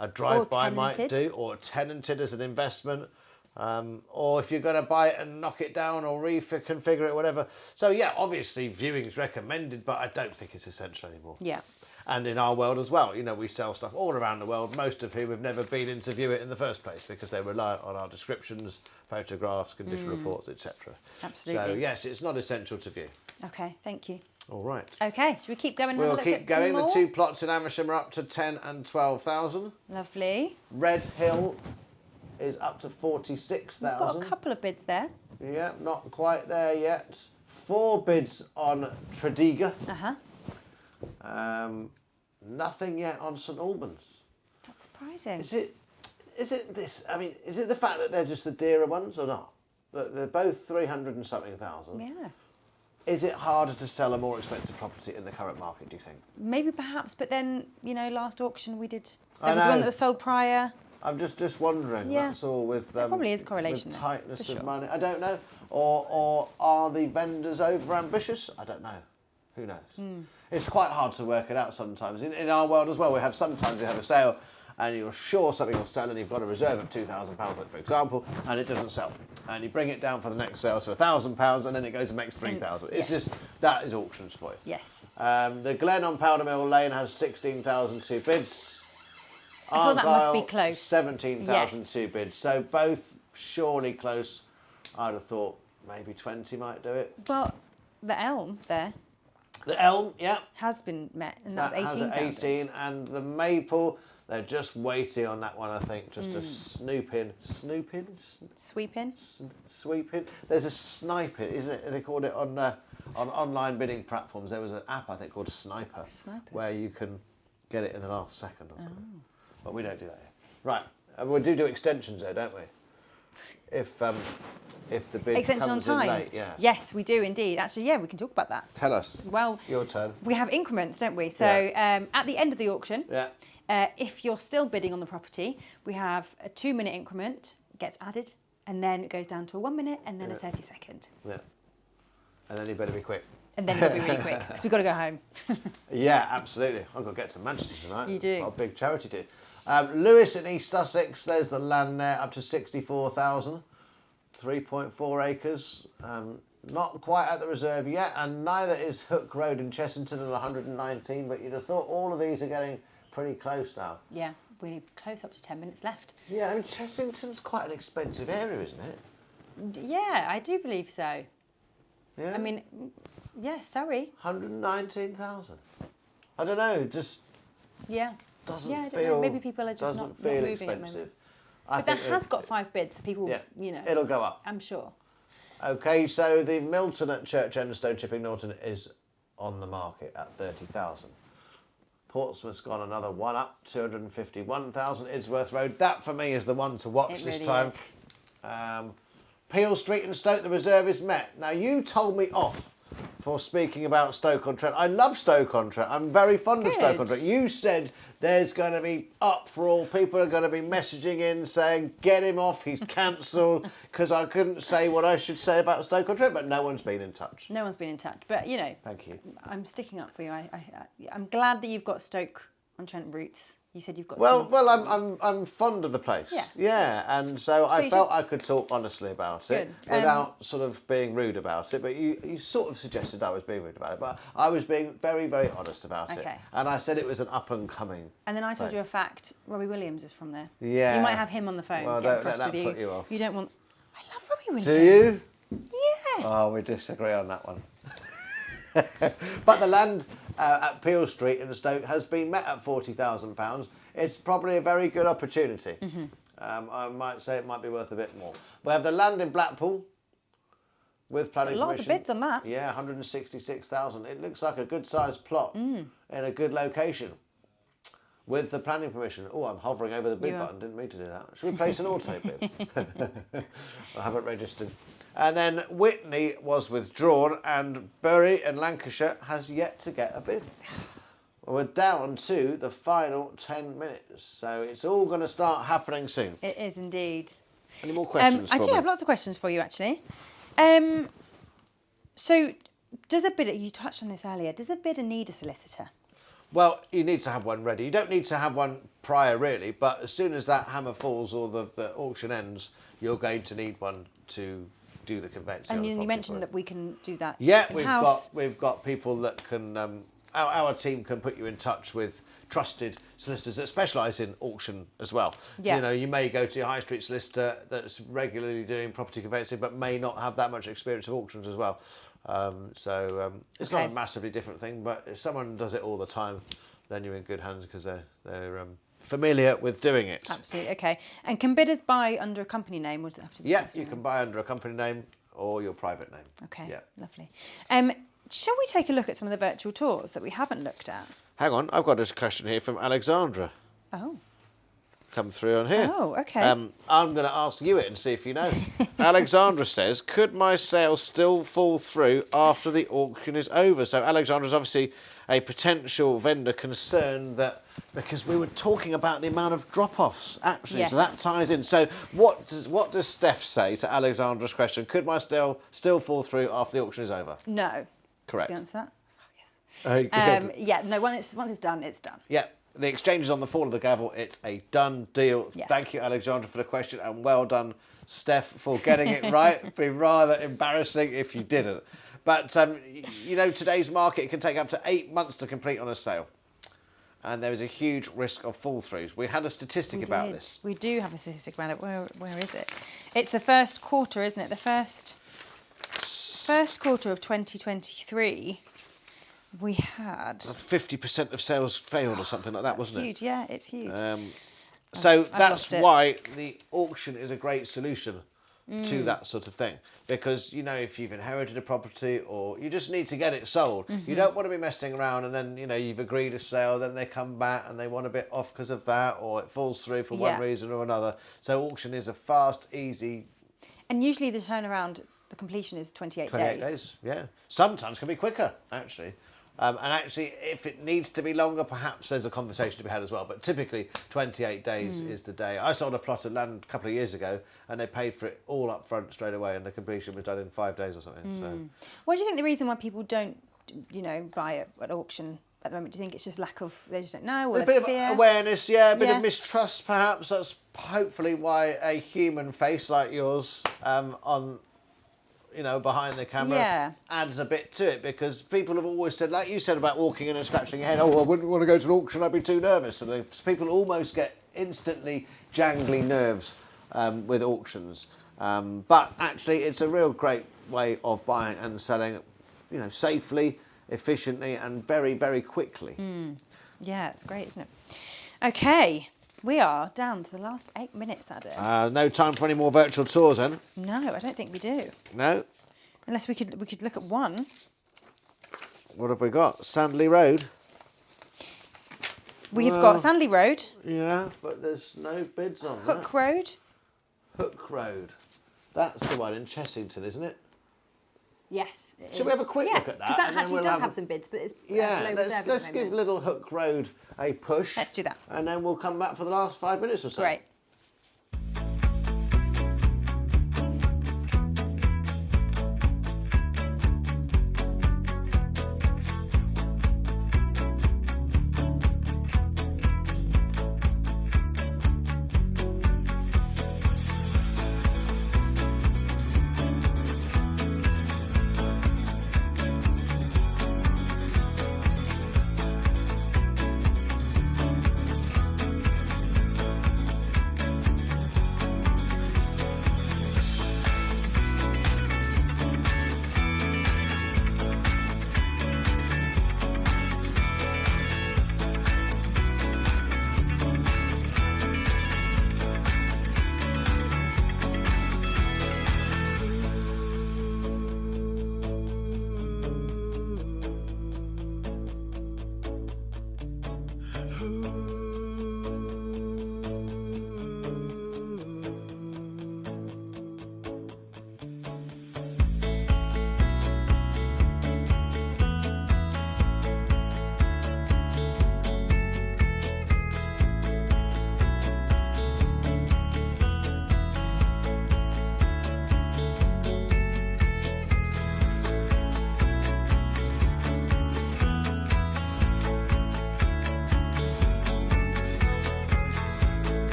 a drive-by might do, or tenanted as an investment, or if you're going to buy it and knock it down or reconfigure it, whatever. So yeah, obviously viewing is recommended, but I don't think it's essential anymore. Yeah. And in our world as well, we sell stuff all around the world, most of whom have never been in to view it in the first place because they rely on our descriptions, photographs, condition reports, etc. Absolutely. So yes, it's not essential to view. Okay, thank you. All right. Okay, should we keep going and We'll have a look keep at going. some The more? 2 plots in Amersham are up to 10 and 12,000. Lovely. Red Hill is up to 46,000. We've got a couple of bids there. Yeah, not quite there yet. 4 bids on Tredegar. Nothing yet on St Albans. That's surprising. Is it this? I mean, is it the fact that they're just the dearer ones or not? They're both 300 and something thousand. Yeah. Is it harder to sell a more expensive property in the current market, do you think? Maybe perhaps, but then, you know, last auction we did, I the one know. that was sold prior. I'm just wondering, Yeah. that's all, with There probably is a correlation with there, tightness for of sure. money. I don't know. Or are the vendors over ambitious? I don't know. Who knows? It's quite hard to work it out sometimes. In our world as well, sometimes we have a sale and you're sure something will sell and you've got a reserve of £2,000, for example, and it doesn't sell. And you bring it down for the next sale to £1,000 and then it goes and makes 3,000. It's yes. just, that is auctions for you. Yes. The Glen on Powder Mill Lane has 16,002 bids. I thought that must be Argyle, close. 17,002 bids. So both surely close. I'd have thought maybe 20 might do it. Well, the elm there The Elm, yeah. has been met, and that's that has 18,000. 18. And the Maple, they're just waiting on that one, I think, just to snoop in. Snoop in? Sweep in. Sweep in? There's a snipe in, isn't it? They called it on online bidding platforms. There was an app, I think, called Sniper, where you can get it in the last second or something. But we don't do that here. Right. We do extensions though, don't we? If the bid Extension on comes in times. late, yeah. Yes, we do indeed. Actually, yeah, we can talk about that. Tell us. Well, Your turn. we have increments, don't we? So at the end of the auction, if you're still bidding on the property, we have a 2-minute increment gets added, and then it goes down to a 1 minute, and then a 30-second. Yeah. And then you better be quick. And then you'll be really quick because we've got to go home. Yeah, absolutely. I've got to get to Manchester tonight. You do. Got a big charity do. Lewis in East Sussex, there's the land there, up to 64,000, 3.4 acres. Not quite at the reserve yet, and neither is Hook Road in Chessington at 119, but you'd have thought all of these are getting pretty close now. Yeah, we're close, up to 10 minutes left. Yeah, I mean, Chessington's quite an expensive area, isn't it? Yeah, I do believe so. Yeah. I mean, yeah, sorry. 119,000. I don't know, just Yeah. doesn't Yeah, I don't feel. know. Maybe people are just not feel moving expensive. at the moment. I But that think has got 5 bids, so people, Yeah, you know, it'll go up. I'm sure. Okay, so the Milton at Church End, Stone Chipping Norton is on the market at 30,000. Portsmouth's gone another one up, 251,000. Idsworth Road, that for me is the one to watch It this really time. Peel Street and Stoke, the reserve is met. Now, you told me off for speaking about Stoke-on-Trent. I love Stoke-on-Trent. I'm very fond of Good. Stoke-on-Trent. You said there's going to be uproar. People are going to be messaging in saying, get him off, he's cancelled, because I couldn't say what I should say about Stoke-on-Trent, but no one's been in touch. No one's been in touch, but you know, Thank you. I'm sticking up for you. I'm glad that you've got Stoke-on-Trent roots. You said you've got. Well, I'm fond of the place. Yeah. Yeah, and so I you felt I could talk honestly about it Good. without sort of being rude about it. But you sort of suggested I was being rude about it, but I was being very, very honest about it. Okay. And I said it was an up and coming. And then I told you a fact. Robbie Williams is from there. Yeah. You might have him on the phone. Well, Get don't let across that with put you off. You don't want. I love Robbie Do Williams. you? Yeah. Oh, we disagree on that one. But the land at Peel Street in Stoke has been met at £40,000. It's probably a very good opportunity. Mm-hmm. I might say it might be worth a bit more. We have the land in Blackpool with planning Lots of permission. bids on that. Yeah, 166,000. It looks like a good sized plot in a good location with the planning permission. Oh, I'm hovering over the bid You are. button. Didn't mean to do that. Should we place an auto bid? I haven't registered. And then Whitney was withdrawn, and Bury in Lancashire has yet to get a bid. We're down to the final 10 minutes, so it's all going to start happening soon. It is indeed. Any more questions I for do me? have lots of questions for you, actually. So, does a bidder, you touched on this earlier, does a bidder need a solicitor? Well, you need to have one ready. You don't need to have one prior, really, but as soon as that hammer falls or the auction ends, you're going to need one to do the conveyancing. And on the you property mentioned for that we can do that Yeah, in-house. we've got people that can. Our team can put you in touch with trusted solicitors that specialise in auction as well. Yeah. You know, you may go to your high street solicitor that's regularly doing property conveyancing, but may not have that much experience of auctions as well. It's not a massively different thing, but if someone does it all the time, then you're in good hands because they're familiar with doing it. Absolutely, okay. And can bidders buy under a company name, or does it have to be? Yeah, personal you can name? buy under a company name or your private name. Okay, Yeah. lovely. Shall we take a look at some of the virtual tours that we haven't looked at? Hang on, I've got a question here from Alexandra. Oh, come through on here. Oh, okay. I'm going to ask you it and see if you know. Alexandra says, could my sale still fall through after the auction is over? So Alexandra's obviously a potential vendor concerned that, because we were talking about the amount of drop-offs, actually, so that Yes. ties in. So what does Steph say to Alexandra's question? Could my sale still fall through after the auction is over? No. Correct. That's the answer. Good. Yeah, no, once it's done, it's done. Yeah, the exchange is on the fall of the gavel. It's a done deal. Yes. Thank you, Alexandra, for the question, and well done, Steph, for getting it right. It'd be rather embarrassing if you didn't. But, you know, today's market, it can take up to 8 months to complete on a sale. And there is a huge risk of fall-throughs. We had a statistic about this. We do have a statistic about it. Where is it? It's the first quarter, isn't it? The first quarter of 2023, we had... 50% of sales failed or something like that, wasn't huge. Yeah, it's huge. So I've that's lost it. why the auction is a great solution to that sort of thing. Because, you know, if you've inherited a property or you just need to get it sold, you don't want to be messing around and then, you know, you've agreed a sale, then they come back and they want a bit off because of that, or it falls through for one reason or another. So auction is a fast, easy... And usually the turnaround, the completion is 28 days. Yeah. Sometimes can be quicker, actually. And actually, if it needs to be longer, perhaps there's a conversation to be had as well. But typically, 28 days is the day. I sold a plot of land a couple of years ago, and they paid for it all up front straight away, and the completion was done in 5 days or something. So. What do you think the reason why people don't, you know, buy it at auction at the moment? Do you think it's just lack of, they just don't know, or A bit of fear? awareness, a bit of mistrust, perhaps. That's hopefully why a human face like yours on... you know, behind the camera adds a bit to it, because people have always said, like you said about walking in and scratching your head, oh, I wouldn't want to go to an auction, I'd be too nervous. And people almost get instantly jangly nerves with auctions. But actually, it's a real great way of buying and selling, you know, safely, efficiently, and very, very quickly. Yeah, it's great, isn't it? Okay, we are down to the last 8 minutes, Adam. No time for any more virtual tours, then? No, I don't think we do. No? Unless we could look at one. What have we got? Sandley Road? We've got Sandley Road. Yeah, but there's no bids on Hook Road. Hook Road. That's the one in Chessington, isn't it? Yes. Shall we have a quick look at that? Because that and then actually we'll does have some bids, but it's low reserve let's at the give moment. Little Hook Road a push. Let's do that. And then we'll come back for the last 5 minutes or so. Great.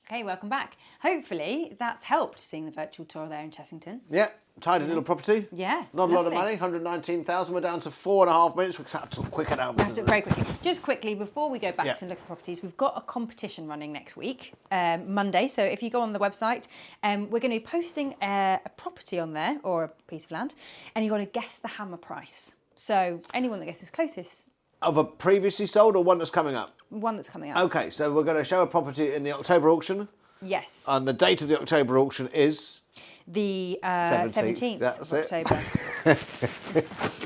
Okay, welcome back. Hopefully that's helped seeing the virtual tour there in Chessington. Yeah, tidy little property. Yeah, Not a lot of lovely. money, 119,000. We're down to 4.5 minutes. We'll have to quicker now. We have to very quickly. Just quickly, before we go back Yeah. to look at the properties, we've got a competition running next week, Monday. So if you go on the website, we're going to be posting a property on there, or a piece of land, and you've got to guess the hammer price. So anyone that guesses closest, Of a previously sold or one that's coming up? one that's coming up. Okay, so we're going to show a property in the October auction. Yes. And the date of the October auction is? The 17th, 17th that's of it. October.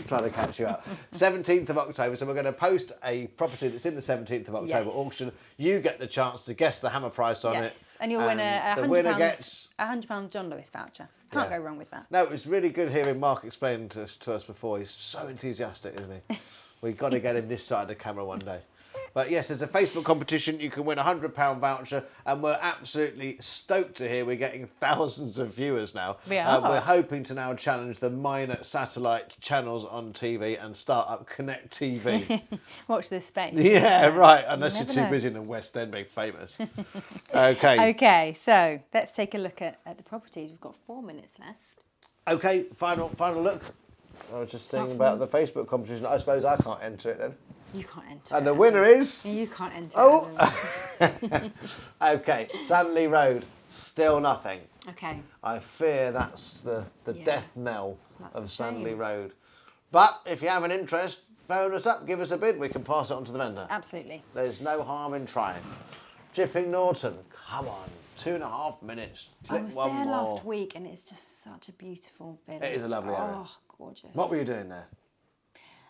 Trying to catch you up. 17th of October. So we're going to post a property that's in the 17th of October Yes. auction. You get the chance to guess the hammer price on it. Yes. And you'll win a the £100, winner gets... £100 John Lewis voucher. Can't Yeah. go wrong with that. No, it was really good hearing Mark explain to us before. He's so enthusiastic, isn't he? We've got to get him this side of the camera one day. But yes, there's a Facebook competition. You can win a £100 voucher, and we're absolutely stoked to hear we're getting thousands of viewers now. We are. We're hoping to now challenge the minor satellite channels on TV and start up Connect TV. Watch this space. Yeah, right. Unless you're never too know. busy in the West End being famous. Okay. Okay, so let's take a look at the properties. We've got 4 minutes left. Okay. Final look. I was just thinking about the Facebook competition. I suppose I can't enter it then. You can't enter. And it, the winner is... You can't enter. Oh. It, Adam. Okay, Sandley Road, still nothing. Okay. I fear that's the Yeah. death knell That's of a shame. Sandley Road. But if you have an interest, phone us up, give us a bid, we can pass it on to the vendor. Absolutely. There's no harm in trying. Chipping Norton, come on, 2.5 minutes. I Click was one there more. last week, and it's just such a beautiful village. It is a lovely area. Oh, gorgeous. What were you doing there?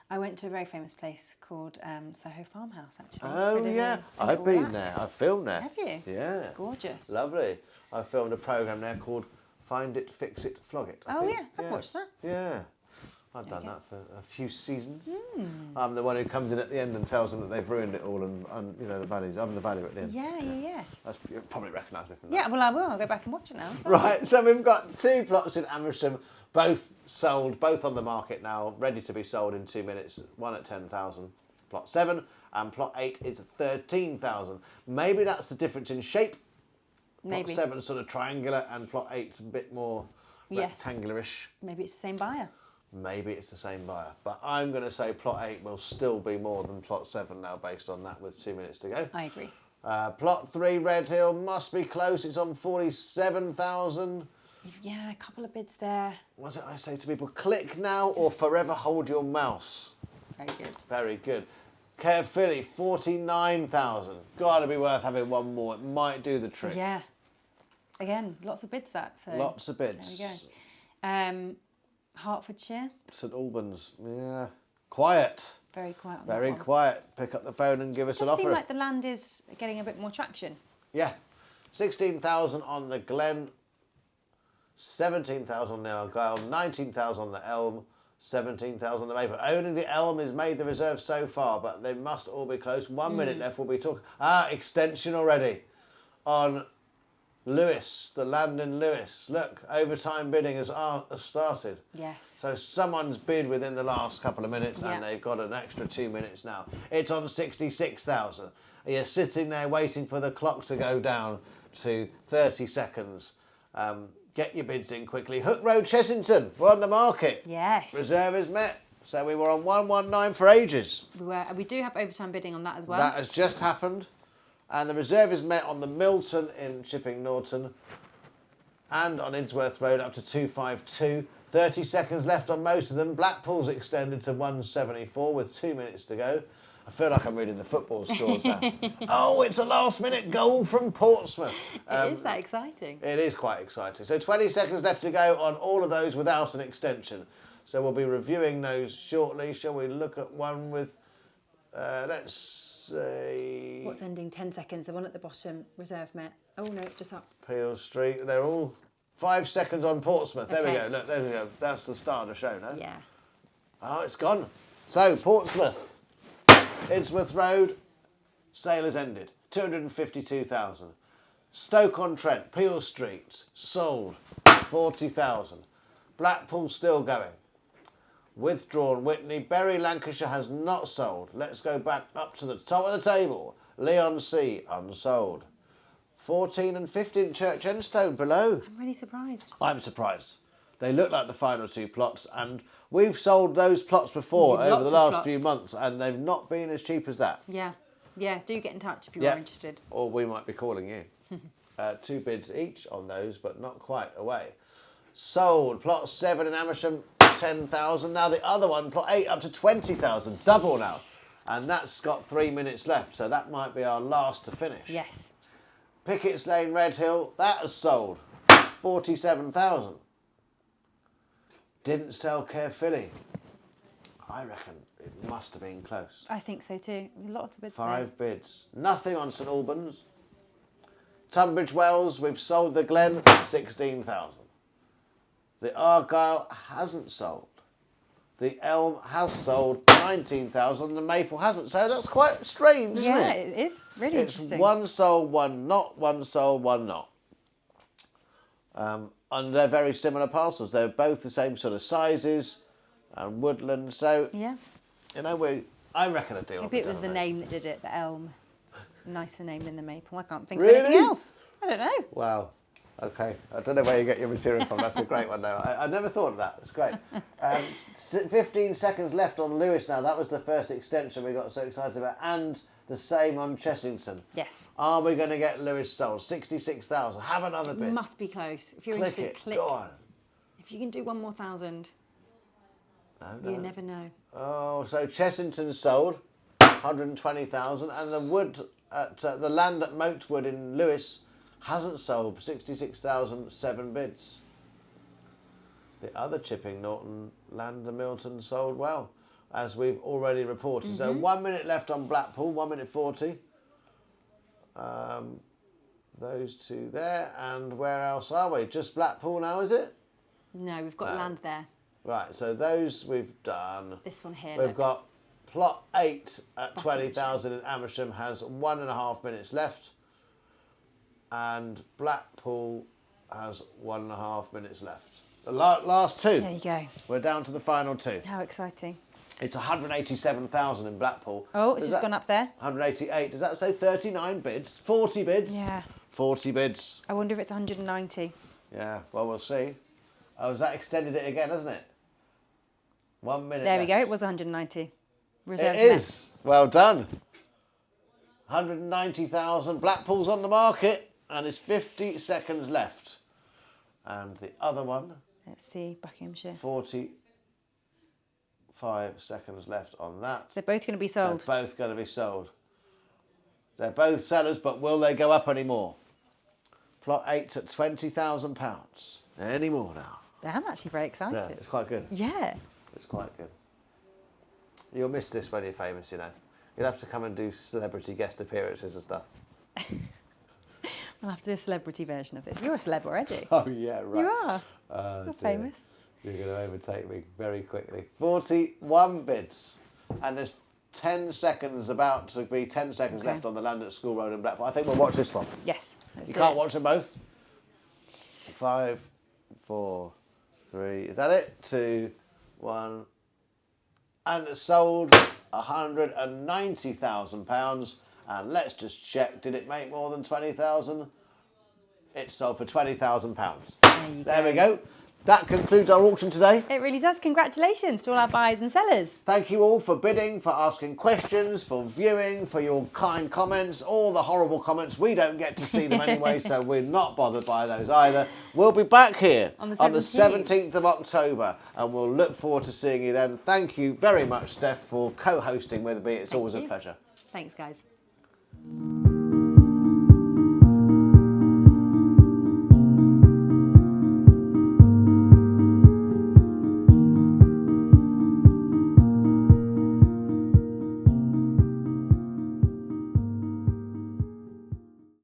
I went to a very famous place called Soho Farmhouse, actually. Oh For a yeah, little I've been relax. there. I've filmed there. Have you? Yeah. It's gorgeous. Lovely. I filmed a programme there called Find It, Fix It, Flog It. I Oh, think. yeah, I've watched that. Yeah. I've done you go. that for a few seasons. Hmm. I'm the one who comes in at the end and tells them that they've ruined it all and you know, the values. I'm the value at the end. Yeah. That's, you'll probably recognise me from that. Yeah, well, I will. I'll go back and watch it now. Right, so we've got 2 plots in Amersham, both sold, both on the market now, ready to be sold in 2 minutes. One at 10,000, plot 7, and plot 8 is 13,000. Maybe that's the difference in shape. Maybe. Plot 7 is sort of triangular, and plot 8's a bit more Yes. rectangularish. Maybe it's the same buyer. Maybe it's the same buyer, but I'm going to say plot 8 will still be more than plot 7 now, based on that, with 2 minutes to go. I agree. Plot 3, Red Hill, must be close. It's on 47,000. Yeah, a couple of bids there. What did I say to people? Click now or forever hold your mouse. Very good. Very good. Care Philly, 49,000. Got to be worth having one more. It might do the trick. Yeah. Again, lots of bids that. So Lots of bids. There we go. Hertfordshire, St Albans, yeah. Quiet. very quiet on Very that one. quiet. Pick up the phone and give us Does an seem offer. like the land is getting a bit more traction. Yeah. 16,000 on the Glen, 17,000 on the Argyle, 19,000 on the Elm, 17,000 on the Maple. Only the Elm has made the reserve so far, but they must all be close. 1 minute left. We'll be talking. Extension already on Lewis, the land in Lewis. Look, overtime bidding has started. Yes. So someone's bid within the last couple of minutes, Yeah. and they've got an extra 2 minutes now. It's on 66,000. You're sitting there waiting for the clock to go down to 30 seconds. Get your bids in quickly. Hook Road, Chessington, we're on the market. Yes. Reserve is met. So we were on 119 for ages. We do have overtime bidding on that as well. That has just happened. And the reserve is met on the Milton in Chipping Norton and on Innsworth Road up to 252. 30 seconds left on most of them. Blackpool's extended to 174 with 2 minutes to go. I feel like I'm reading the football scores now. Oh, it's a last-minute goal from Portsmouth. It is that exciting. It is quite exciting. So 20 seconds left to go on all of those without an extension. So we'll be reviewing those shortly. Shall we look at one with, let's say... What's ending 10 seconds? The one at the bottom, reserve met. Oh no, just up. Peel Street. They're all 5 seconds on Portsmouth. There we Okay. go. Look, there we go. That's the start of the show, no? Yeah. Oh, it's gone. So, Portsmouth. Innsworth Road. Sale has ended. 252,000. Stoke-on-Trent. Peel Street. Sold. 40,000. Blackpool still going. Withdrawn Whitney. Bury, Lancashire has not sold. Let's go back up to the top of the table. Leon C. unsold. 14 and 15 Church Endstone below. I'm really surprised. I'm surprised. They look like the final two plots, and we've sold those plots before Lots over the of last few plots. months, and they've not been as cheap as that. Yeah. Yeah, do get in touch if you Yeah. are interested. Or we might be calling you. 2 bids each on those, but not quite away. Sold. Plot 7 in Amersham, 10,000. Now the other one, plot 8, up to 20,000. Double now. And that's got 3 minutes left, so that might be our last to finish. Yes. Pickett's Lane, Red Hill, that has sold. 47,000. Didn't sell Caerphilly. I reckon it must have been close. I think so too. Lots of bids 5 bids. Nothing on St Albans. Tunbridge Wells, we've sold the Glen, 16,000. The Argyle hasn't sold. The Elm has sold, 19,000. The Maple hasn't. So that's quite strange, isn't Yeah, it? it is. Really It's interesting. 1 sold, 1 not, 1 sold, 1 not. And they're very similar parcels. They're both the same sort of sizes and woodland. So, Yeah. you know, I reckon a deal. Maybe it was the name that did it, the elm. Nicer name than the maple. I can't think Really? of anything else. I don't know. Wow. Okay. I don't know where you get your material from. That's a great one, though. I never thought of that. It's great. 15 seconds left on Lewis now. That was the first extension we got so excited about. And the same on Chessington. Yes. Are we going to get Lewis sold? 66,000. Have another bid. Must be close. If you're Click interested, it. click. Go on. If you can do 1 more thousand, you never know. Oh, so Chessington sold 120,000, and the wood at the land at Moatwood in Lewis hasn't sold. 66,000, 7 bids. The other Chipping Norton land at Milton sold well, as we've already reported. So 1 minute left on Blackpool, 1 minute 40. Those two there, and where else are we? Just Blackpool now, is it? No, we've got land there. Right, so those we've done. This one here. We've look. got plot 8 at 20,000 in Amersham has 1.5 minutes left. And Blackpool has 1.5 minutes left. The last 2. There you go. We're down to the final 2. How exciting. It's 187,000 in Blackpool. Oh, it's Does just that- gone up there. 188. Does that say 39 bids? 40 bids? Yeah. 40 bids. I wonder if it's 190. Yeah, well, we'll see. Oh, has that extended it again, hasn't it? 1 minute There we go. left. It was 190. It Reserves is. Well done. 190,000. Blackpool's on the market, and there's 50 seconds left. And the other one, Let's see, Buckinghamshire. 45 seconds left on that. So they're both going to be sold. They're both going to be sold. They're both sellers, but will they go up any more? Plot 8 at £20,000. Any more now? I'm actually very Yeah, excited. it's quite good. Yeah. It's quite good. You'll miss this when you're famous, you know. You'll have to come and do celebrity guest appearances and stuff. We'll have to do a celebrity version of this. You're a celeb already. Oh, yeah, right. You are. Oh, You're dear. famous. You're going to overtake me very quickly. 41 bids. And there's 10 seconds, about to be 10 seconds left on the land at School Road in Blackpool. I think we'll watch this one. Yes. Let's You do can't it. watch them both. 5, 4, 3. Is that it? 2, 1. And it sold £190,000. And let's just check. Did it make more than 20,000? It sold for £20,000. There we go. That concludes our auction today. It really does. Congratulations to all our buyers and sellers. Thank you all for bidding, for asking questions, for viewing, for your kind comments, all the horrible comments. We don't get to see them anyway, so we're not bothered by those either. We'll be back here On the 17th of October, and we'll look forward to seeing you then. Thank you very much, Steph, for co-hosting with me. It's always a pleasure. Thanks, guys.